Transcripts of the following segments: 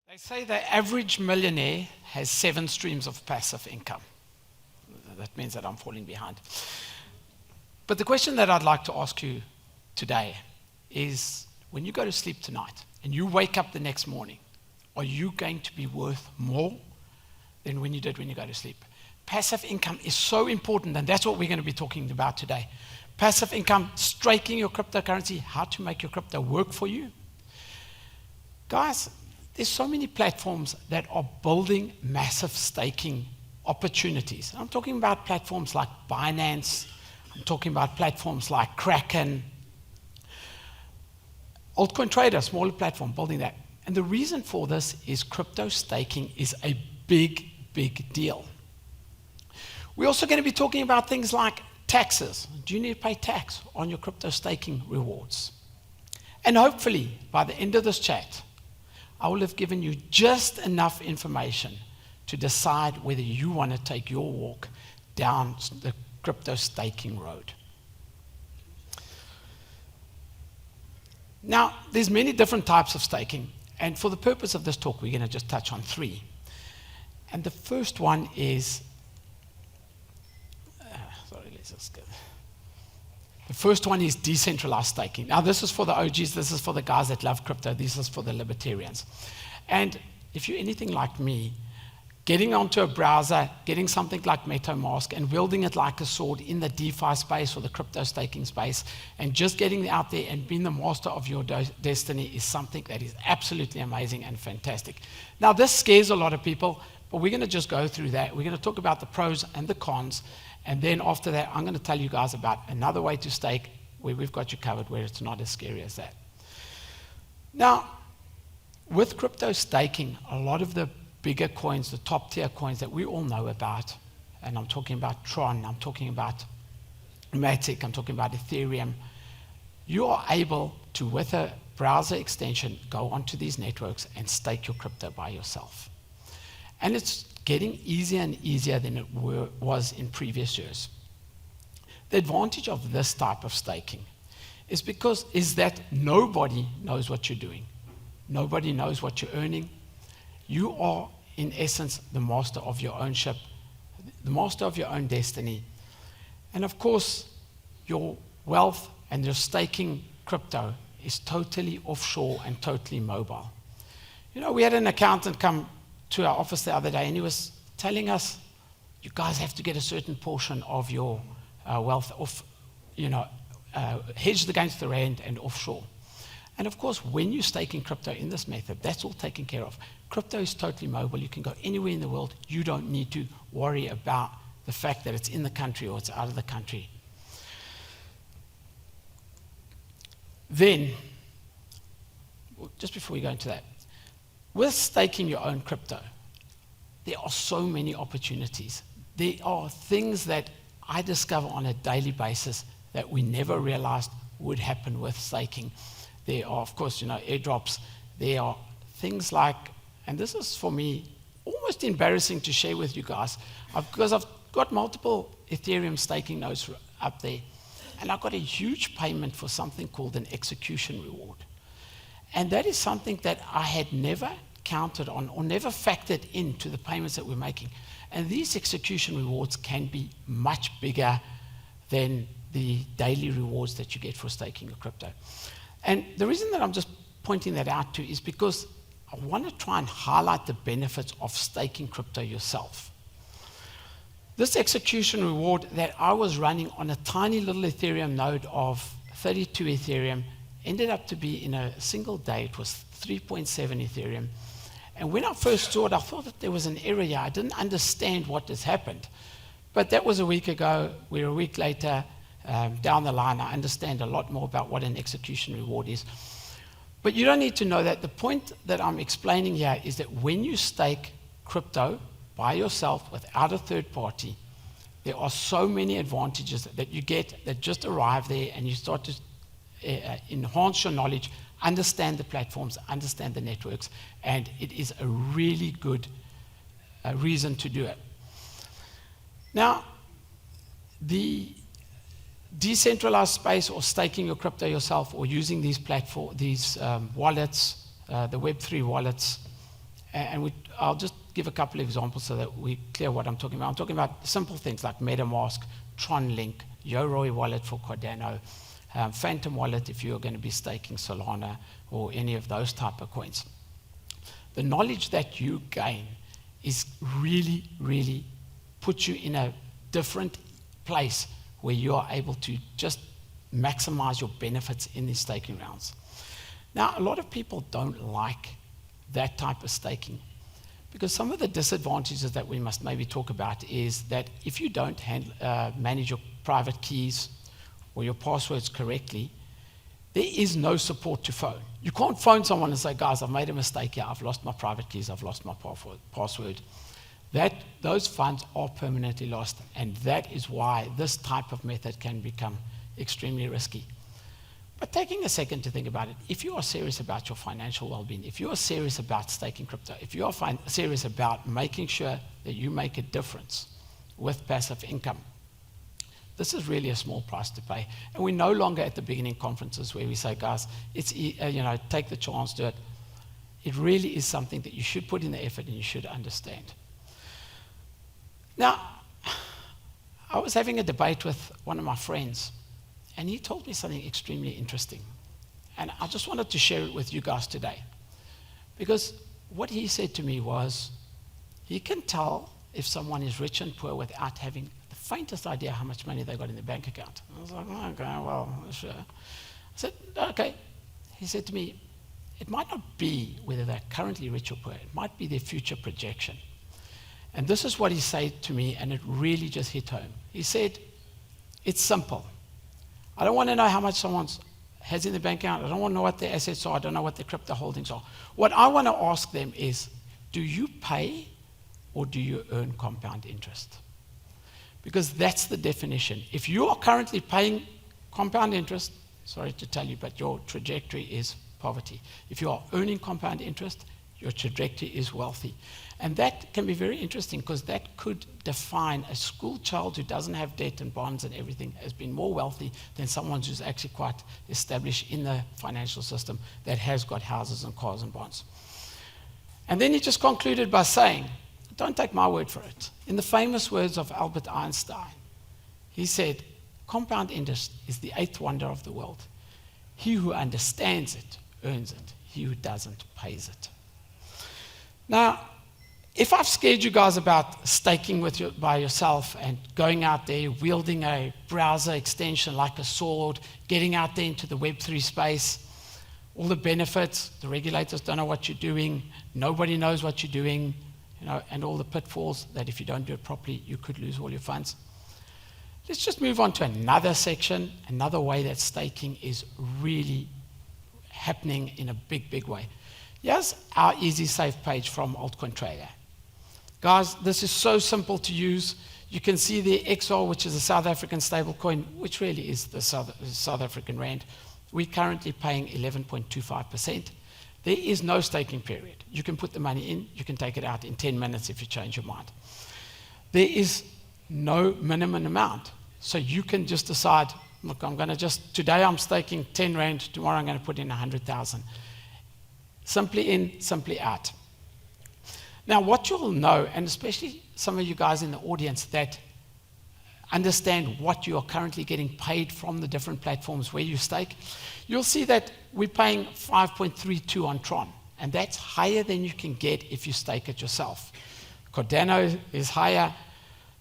They say the average millionaire has 7 streams of passive income. That means that I'm falling behind. But the question that I'd like to ask you today is, when you go to sleep tonight and you wake up the next morning, are you going to be worth more than when you did when you go to sleep? Passive income is so important, and that's what we're going to be talking about today. Passive income, staking your cryptocurrency, how to make your crypto work for you. Guys, there's so many platforms that are building massive staking opportunities. I'm talking about platforms like Binance. I'm talking about platforms like Kraken. AltCoinTrader, smaller platform, building that. And the reason for this is crypto staking is a big, big deal. We're also going to be talking about things like taxes. Do you need to pay tax on your crypto staking rewards? And hopefully, by the end of this chat, I will have given you just enough information to decide whether you want to take your walk down the crypto staking road. Now, there's many different types of staking, and for the purpose of this talk, we're going to just touch on 3. And the first one is, the first one is decentralized staking. Now, this is for the OGs, this is for the guys that love crypto, this is for the libertarians. And if you're anything like me, getting onto a browser, getting something like MetaMask and wielding it like a sword in the DeFi space or the crypto staking space, and just getting out there and being the master of your destiny is something that is absolutely amazing and fantastic. Now, this scares a lot of people, but we're going to just go through that. We're going to talk about the pros and the cons, and then after that, I'm going to tell you guys about another way to stake where we've got you covered, where it's not as scary as that. Now, with crypto staking, a lot of the bigger coins, the top tier coins that we all know about, and I'm talking about Tron, I'm talking about Matic, I'm talking about Ethereum, you are able to, with a browser extension, go onto these networks and stake your crypto by yourself. And it's getting easier and easier than it was in previous years. The advantage of this type of staking is that nobody knows what you're doing. Nobody knows what you're earning. You are, in essence, the master of your own ship, the master of your own destiny. And of course, your wealth and your staking crypto is totally offshore and totally mobile. You know, we had an accountant come to our office the other day, and he was telling us, you guys have to get a certain portion of your wealth off, hedged against the rand and offshore. And of course, when you're staking crypto in this method, that's all taken care of. Crypto is totally mobile. You can go anywhere in the world. You don't need to worry about the fact that it's in the country or it's out of the country. Then, just before we go into that, with staking your own crypto, there are so many opportunities. There are things that I discover on a daily basis that we never realized would happen with staking. There are, of course, airdrops. There are things like, and this is for me almost embarrassing to share with you guys, because I've got multiple Ethereum staking nodes up there, and I got a huge payment for something called an execution reward. And that is something that I had never counted on or never factored into the payments that we're making. And these execution rewards can be much bigger than the daily rewards that you get for staking your crypto. And the reason that I'm just pointing that out to is because I want to try and highlight the benefits of staking crypto yourself. This execution reward that I was running on a tiny little Ethereum node of 32 Ethereum ended up to be, in a single day, it was 3.7 Ethereum. And when I first saw it, I thought that there was an error here. I didn't understand what has happened. But that was a week ago. We're a week later. Down the line, I understand a lot more about what an execution reward is. But you don't need to know that. The point that I'm explaining here is that when you stake crypto by yourself without a third party, there are so many advantages that you get that just arrive there, and you start to enhance your knowledge, understand the platforms, understand the networks, and it is a really good reason to do it. Now, the decentralized space, or staking your crypto yourself, or using these wallets, the Web3 wallets, I'll just give a couple of examples so that we're clear what I'm talking about. I'm talking about simple things like MetaMask, TronLink, Yoroi wallet for Cardano, Phantom wallet if you're going to be staking Solana or any of those type of coins. The knowledge that you gain is really, really puts you in a different place where you are able to just maximize your benefits in these staking rounds. Now, a lot of people don't like that type of staking because some of the disadvantages that we must maybe talk about is that if you don't manage your private keys or your passwords correctly, there is no support to phone. You can't phone someone and say, guys, I've made a mistake here, I've lost my private keys, I've lost my password. Those funds are permanently lost, and that is why this type of method can become extremely risky. But taking a second to think about it, if you are serious about your financial well-being, if you are serious about staking crypto, if you are serious about making sure that you make a difference with passive income, this is really a small price to pay. And we're no longer at the beginning conferences where we say, guys, it's take the chance, do it. It really is something that you should put in the effort and you should understand. Now, I was having a debate with one of my friends, and he told me something extremely interesting. And I just wanted to share it with you guys today. Because what he said to me was, he can tell if someone is rich and poor without having the faintest idea how much money they got in their bank account. I was like, oh, okay, well, sure. I said, okay. He said to me, it might not be whether they're currently rich or poor. It might be their future projection. And this is what he said to me, and it really just hit home. He said, it's simple. I don't want to know how much someone has in their bank account. I don't want to know what their assets are. I don't know what their crypto holdings are. What I want to ask them is, do you pay or do you earn compound interest? Because that's the definition. If you are currently paying compound interest, sorry to tell you, but your trajectory is poverty. If you are earning compound interest, your trajectory is wealthy. And that can be very interesting because that could define a school child who doesn't have debt and bonds and everything as being more wealthy than someone who's actually quite established in the financial system that has got houses and cars and bonds. And then he just concluded by saying, don't take my word for it. In the famous words of Albert Einstein, he said, compound interest is the eighth wonder of the world. He who understands it earns it. He who doesn't pays it. Now, if I've scared you guys about staking by yourself and going out there, wielding a browser extension like a sword, getting out there into the Web3 space, all the benefits, the regulators don't know what you're doing, nobody knows what you're doing, and all the pitfalls that if you don't do it properly, you could lose all your funds. Let's just move on to another section, another way that staking is really happening in a big, big way. Here's our easy safe page from AltCoinTrader. Guys, this is so simple to use. You can see the XR, which is a South African stablecoin, which really is the South African rand. We're currently paying 11.25%. There is no staking period. You can put the money in, you can take it out in 10 minutes if you change your mind. There is no minimum amount. So you can just decide, look, today I'm staking 10 rand, tomorrow I'm going to put in 100,000. Simply in, simply out. Now, what you'll know, and especially some of you guys in the audience that understand what you are currently getting paid from the different platforms where you stake, you'll see that we're paying 5.32 on Tron, and that's higher than you can get if you stake it yourself. Cardano is higher.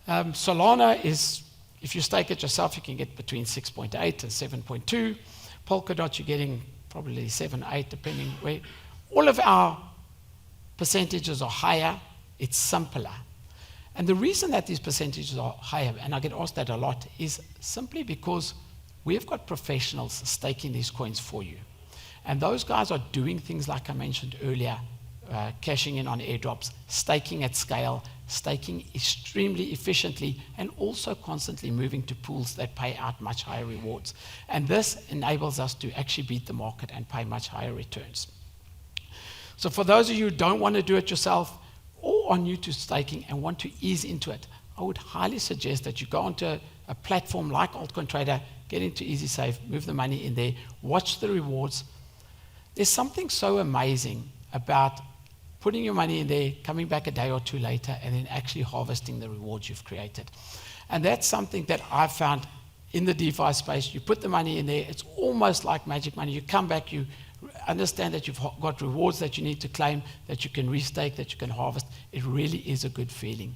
Solana is, if you stake it yourself, you can get between 6.8 and 7.2. Polkadot, you're getting probably 7, 8, depending where. All of our percentages are higher, it's simpler. And the reason that these percentages are higher, and I get asked that a lot, is simply because we've got professionals staking these coins for you. And those guys are doing things like I mentioned earlier, cashing in on airdrops, staking at scale, staking extremely efficiently, and also constantly moving to pools that pay out much higher rewards. And this enables us to actually beat the market and pay much higher returns. So for those of you who don't want to do it yourself or are new to staking and want to ease into it, I would highly suggest that you go onto a platform like AltCoinTrader, get into EasySafe, move the money in there, watch the rewards. There's something so amazing about putting your money in there, coming back a day or two later, and then actually harvesting the rewards you've created. And that's something that I've found in the DeFi space. You put the money in there, it's almost like magic money. You come back, you understand that you've got rewards that you need to claim, that you can restake, that you can harvest. It really is a good feeling.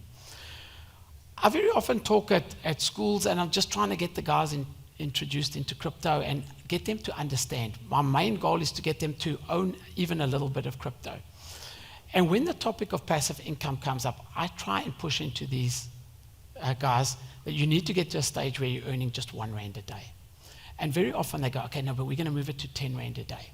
I very often talk at schools, and I'm just trying to get the guys introduced into crypto and get them to understand. My main goal is to get them to own even a little bit of crypto. And when the topic of passive income comes up, I try and push into these guys that you need to get to a stage where you're earning just R1 a day. And very often they go, okay, no, but we're going to move it to 10 Rand a day.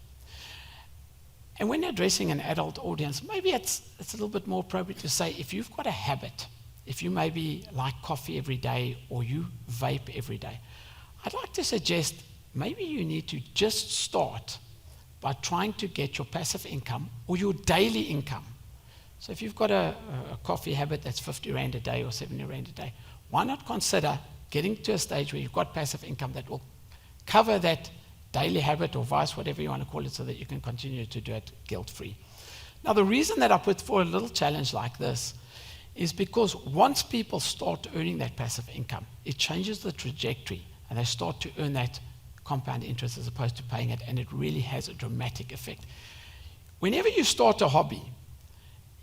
And when you're addressing an adult audience, maybe it's a little bit more appropriate to say, if you've got a habit, if you maybe like coffee every day or you vape every day, I'd like to suggest maybe you need to just start by trying to get your passive income or your daily income. So if you've got a coffee habit that's 50 Rand a day or 70 Rand a day, why not consider getting to a stage where you've got passive income that will cover that daily habit or vice, whatever you want to call it, so that you can continue to do it guilt-free. Now, the reason that I put for a little challenge like this is because once people start earning that passive income, it changes the trajectory, and they start to earn that compound interest as opposed to paying it, and it really has a dramatic effect. Whenever you start a hobby,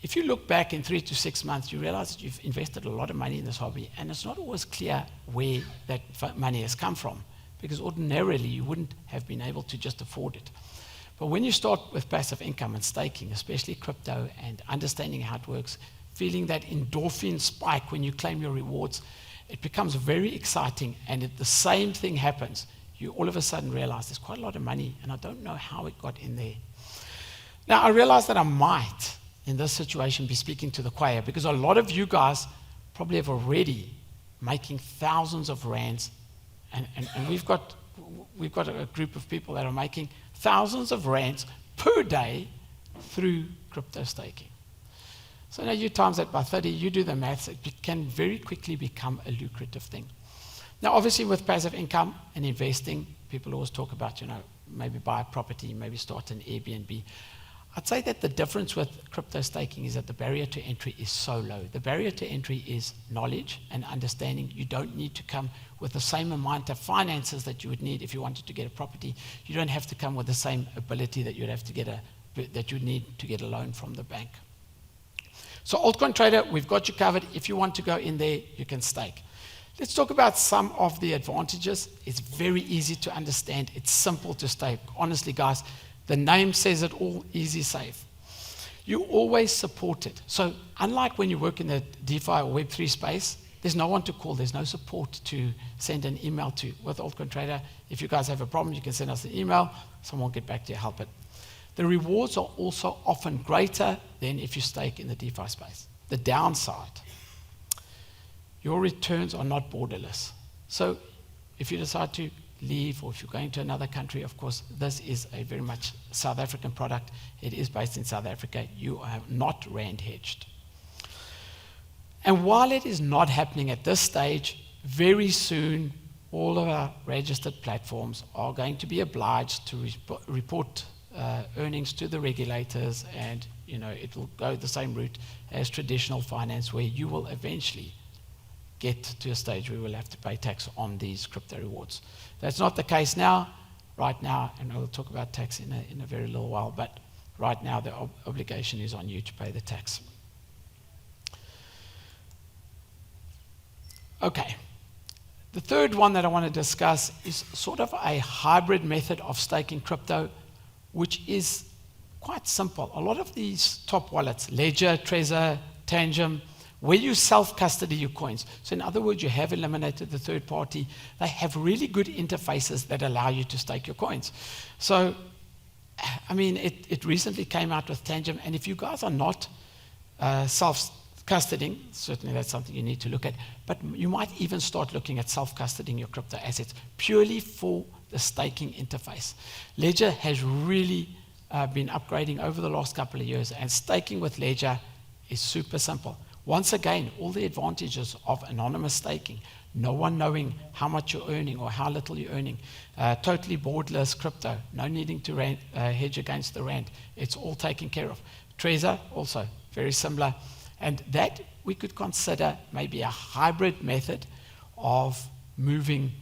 if you look back in 3 to 6 months, you realize that you've invested a lot of money in this hobby, and it's not always clear where that money has come from, because ordinarily you wouldn't have been able to just afford it. But when you start with passive income and staking, especially crypto, and understanding how it works, feeling that endorphin spike when you claim your rewards, it becomes very exciting, and the same thing happens. You all of a sudden realize there's quite a lot of money, and I don't know how it got in there. Now, I realize that I might, in this situation, be speaking to the choir, because a lot of you guys probably have already making thousands of rands, and we've got a group of people that are making thousands of rands per day through crypto staking. So now you times that by 30, you do the maths, it can very quickly become a lucrative thing. Now, obviously, with passive income and investing, people always talk about, maybe buy a property, maybe start an Airbnb. I'd say that the difference with crypto staking is that the barrier to entry is so low. The barrier to entry is knowledge and understanding. You don't need to come with the same amount of finances that you would need if you wanted to get a property. You don't have to come with the same ability that you'd need to get a loan from the bank. So AltCoinTrader, we've got you covered. If you want to go in there, you can stake. Let's talk about some of the advantages. It's very easy to understand. It's simple to stake. Honestly, guys, the name says it all, easy safe. You always support it. So unlike when you work in the DeFi or Web3 space, there's no one to call. There's no support to send an email to. With AltCoinTrader, if you guys have a problem, you can send us an email. Someone will get back to you, help it. The rewards are also often greater than if you stake in the DeFi space. The downside, your returns are not borderless. So if you decide to leave, or if you're going to another country, of course, this is a very much South African product. It is based in South Africa. You are not rand hedged. And while it is not happening at this stage, very soon all of our registered platforms are going to be obliged to report earnings to the regulators, and it will go the same route as traditional finance, where you will eventually get to a stage where we'll have to pay tax on these crypto rewards. That's not the case now, right now, and we'll talk about tax in a very little while, but right now the obligation is on you to pay the tax. Okay, the third one that I want to discuss is sort of a hybrid method of staking crypto, which is quite simple. A lot of these top wallets, Ledger, Trezor, Tangem, where you self-custody your coins. So in other words, you have eliminated the third party. They have really good interfaces that allow you to stake your coins. So, I mean, it recently came out with Tangem, and if you guys are not self-custodying, certainly that's something you need to look at, but you might even start looking at self-custodying your crypto assets purely for the staking interface. Ledger has really been upgrading over the last couple of years, and staking with Ledger is super simple. Once again, all the advantages of anonymous staking, no one knowing how much you're earning or how little you're earning, totally borderless crypto, no needing to hedge against the rand. It's all taken care of. Trezor, also very similar. And that we could consider maybe a hybrid method of moving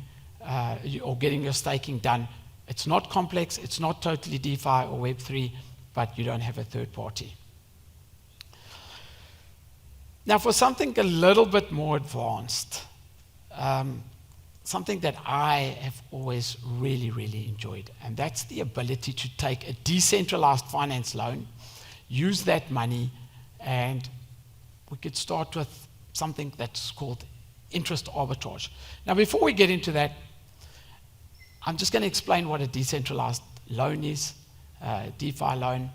or getting your staking done. It's not complex, it's not totally DeFi or Web3, but you don't have a third party. Now, for something a little bit more advanced, something that I have always really, really enjoyed, and that's the ability to take a decentralized finance loan, use that money, and we could start with something that's called interest arbitrage. Now, before we get into that, I'm just going to explain what a decentralized loan is, DeFi loan.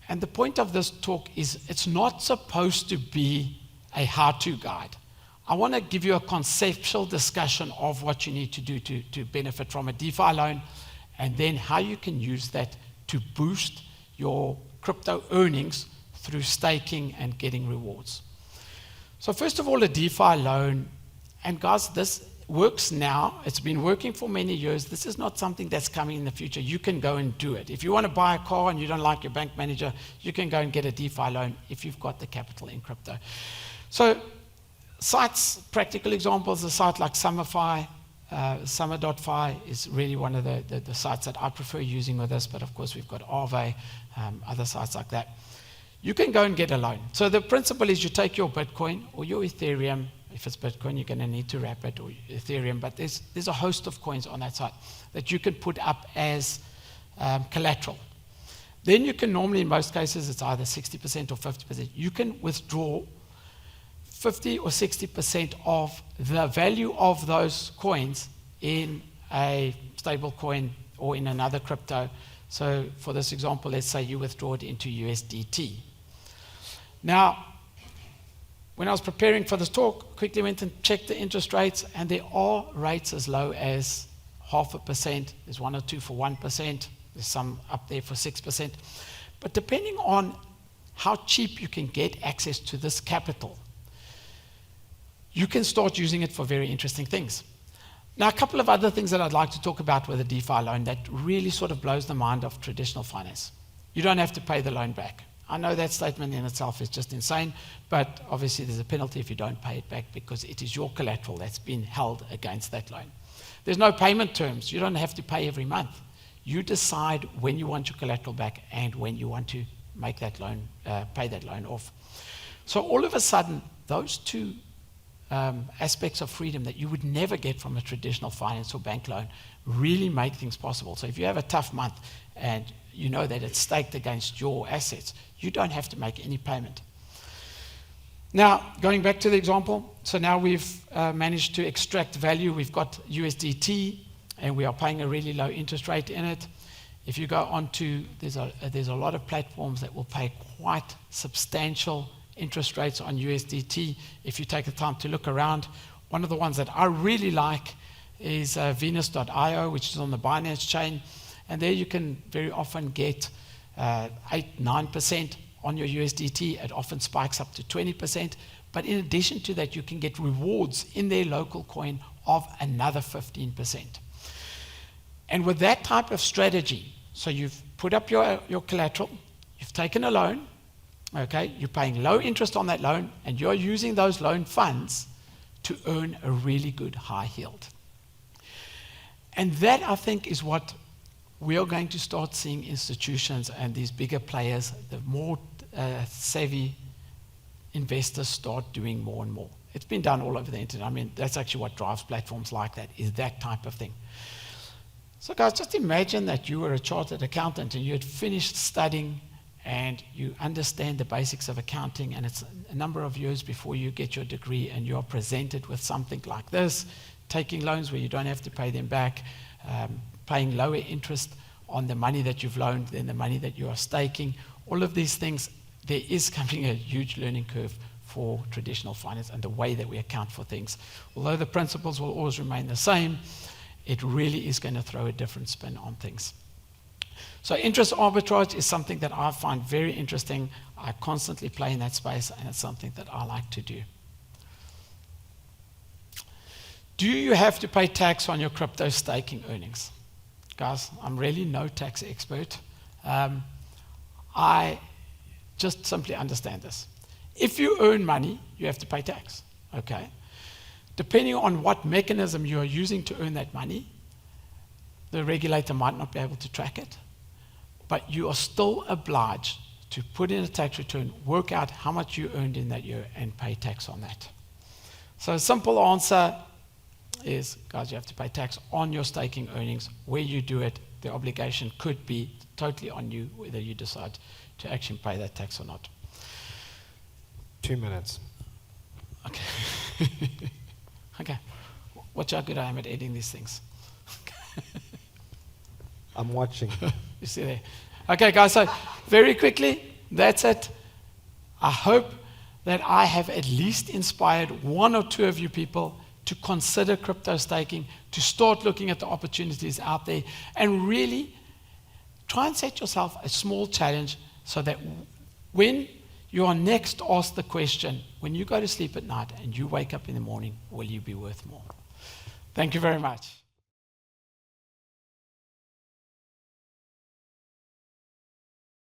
And the point of this talk is it's not supposed to be a how-to guide. I want to give you a conceptual discussion of what you need to do to benefit from a DeFi loan, and then how you can use that to boost your crypto earnings through staking and getting rewards. So first of all, a DeFi loan, and guys, this works now. It's been working for many years. This is not something that's coming in the future. You can go and do it. If you want to buy a car and you don't like your bank manager, you can go and get a DeFi loan if you've got the capital in crypto. So sites, practical examples, a site like Summerfi, Summer.fi is really one of the sites that I prefer using with this, but of course we've got Aave, other sites like that. You can go and get a loan. So the principle is you take your Bitcoin or your Ethereum. If it's Bitcoin, you're going to need to wrap it, or Ethereum, but there's a host of coins on that site that you can put up as collateral. Then you can normally, in most cases, it's either 60% or 50%. You can withdraw 50 or 60% of the value of those coins in a stable coin or in another crypto. So for this example, let's say you withdraw it into USDT. Now, when I was preparing for this talk, quickly went and checked the interest rates, and there are rates as low as 0.5%. There's one or two for 1%. There's some up there for 6%. But depending on how cheap you can get access to this capital, you can start using it for very interesting things. Now, a couple of other things that I'd like to talk about with a DeFi loan that really sort of blows the mind of traditional finance. You don't have to pay the loan back. I know that statement in itself is just insane, but obviously there's a penalty if you don't pay it back because it is your collateral that's been held against that loan. There's no payment terms. You don't have to pay every month. You decide when you want your collateral back and when you want to make that loan, pay that loan off. So all of a sudden, those two aspects of freedom that you would never get from a traditional finance or bank loan really make things possible. So if you have a tough month and you know that it's staked against your assets, you don't have to make any payment. Now, going back to the example, so now we've managed to extract value. We've got USDT, and we are paying a really low interest rate in it. If you go on to, there's a lot of platforms that will pay quite substantial interest rates on USDT. If you take the time to look around, one of the ones that I really like is Venus.io, which is on the Binance chain. And there you can very often get 8-9% on your USDT. It often spikes up to 20%. But in addition to that, you can get rewards in their local coin of another 15%. And with that type of strategy, so you've put up your collateral, you've taken a loan, okay, you're paying low interest on that loan, and you're using those loan funds to earn a really good high yield. And that, I think, is what we are going to start seeing institutions and these bigger players, the more savvy investors start doing more and more. It's been done all over the internet. I mean, that's actually what drives platforms like that, is that type of thing. So guys, just imagine that you were a chartered accountant and you had finished studying and you understand the basics of accounting, and it's a number of years before you get your degree, and you're presented with something like this, taking loans where you don't have to pay them back, paying lower interest on the money that you've loaned than the money that you are staking. All of these things, there is coming a huge learning curve for traditional finance and the way that we account for things. Although the principles will always remain the same, it really is going to throw a different spin on things. So interest arbitrage is something that I find very interesting. I constantly play in that space, and it's something that I like to do. Do you have to pay tax on your crypto staking earnings? Guys, I'm really no tax expert. I just simply understand this. If you earn money, you have to pay tax, okay? Depending on what mechanism you are using to earn that money, the regulator might not be able to track it, but you are still obliged to put in a tax return, work out how much you earned in that year, and pay tax on that. So a simple answer is, guys, you have to pay tax on your staking earnings. Where you do it, the obligation could be totally on you, whether you decide to actually pay that tax or not. 2 minutes. Okay. Okay. Watch how good I am at editing these things. I'm watching. You see there. Okay, guys, so very quickly, that's it. I hope that I have at least inspired one or two of you people to consider crypto staking, to start looking at the opportunities out there, and really try and set yourself a small challenge so that when you are next asked the question, when you go to sleep at night and you wake up in the morning, will you be worth more? Thank you very much.